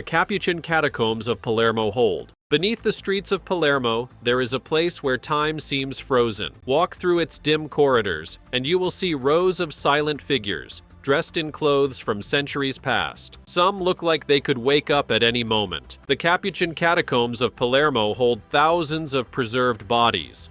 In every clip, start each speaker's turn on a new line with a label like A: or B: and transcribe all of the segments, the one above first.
A: The Capuchin Catacombs of Palermo hold. Beneath the streets of Palermo, there is a place where time seems frozen. Walk through its dim corridors, and you will see rows of silent figures, dressed in clothes from centuries past. Some look like they could wake up at any moment. The Capuchin Catacombs of Palermo hold thousands of preserved bodies.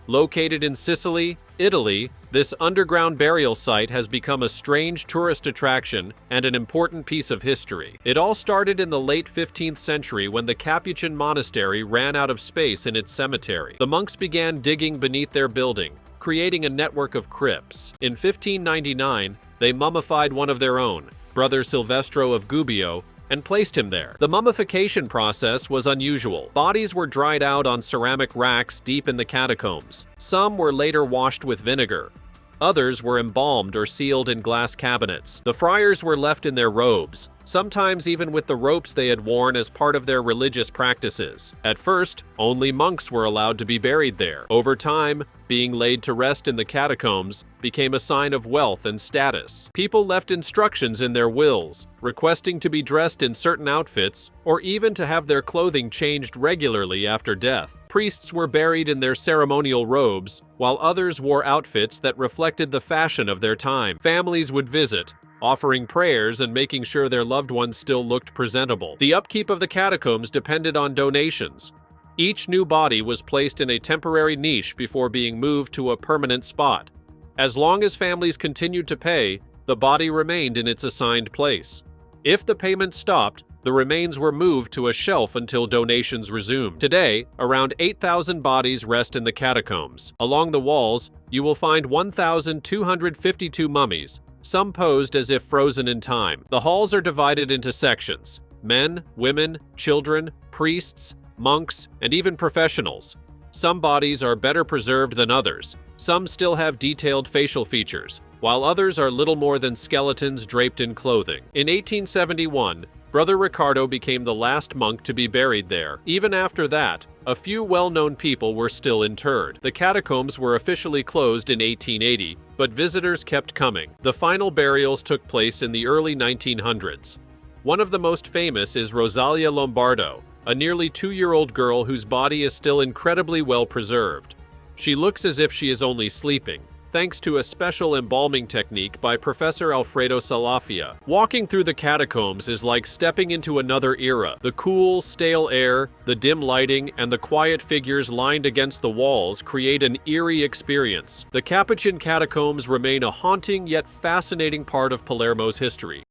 A: Located in Sicily, Italy, this underground burial site has become a strange tourist attraction and an important piece of history. It all started in the late 15th century when the Capuchin monastery ran out of space in its cemetery. The monks began digging beneath their building, creating a network of crypts. In 1599, they mummified one of their own, Brother Silvestro of Gubbio, and placed him there. The mummification process was unusual. Bodies were dried out on ceramic racks deep in the catacombs. Some were later washed with vinegar. Others were embalmed or sealed in glass cabinets. The friars were left in their robes, sometimes even with the ropes they had worn as part of their religious practices. At first, only monks were allowed to be buried there. Over time, being laid to rest in the catacombs became a sign of wealth and status. People left instructions in their wills, requesting to be dressed in certain outfits or even to have their clothing changed regularly after death. Priests were buried in their ceremonial robes, while others wore outfits that reflected the fashion of their time. Families would visit, offering prayers and making sure their loved ones still looked presentable. The upkeep of the catacombs depended on donations. Each new body was placed in a temporary niche before being moved to a permanent spot. As long as families continued to pay, the body remained in its assigned place. If the payment stopped, the remains were moved to a shelf until donations resumed. Today, around 8,000 bodies rest in the catacombs. Along the walls, you will find 1,252 mummies, some posed as if frozen in time. The halls are divided into sections: men, women, children, priests, monks, and even professionals. Some bodies are better preserved than others. Some still have detailed facial features, while others are little more than skeletons draped in clothing. In 1871, Brother Riccardo became the last monk to be buried there. Even after that, a few well-known people were still interred. The catacombs were officially closed in 1880, but visitors kept coming. The final burials took place in the early 1900s. One of the most famous is Rosalia Lombardo, a nearly 2-year-old girl whose body is still incredibly well preserved. She looks as if she is only sleeping, thanks to a special embalming technique by Professor Alfredo Salafia. Walking through the catacombs is like stepping into another era. The cool, stale air, the dim lighting, and the quiet figures lined against the walls create an eerie experience. The Capuchin catacombs remain a haunting yet fascinating part of Palermo's history.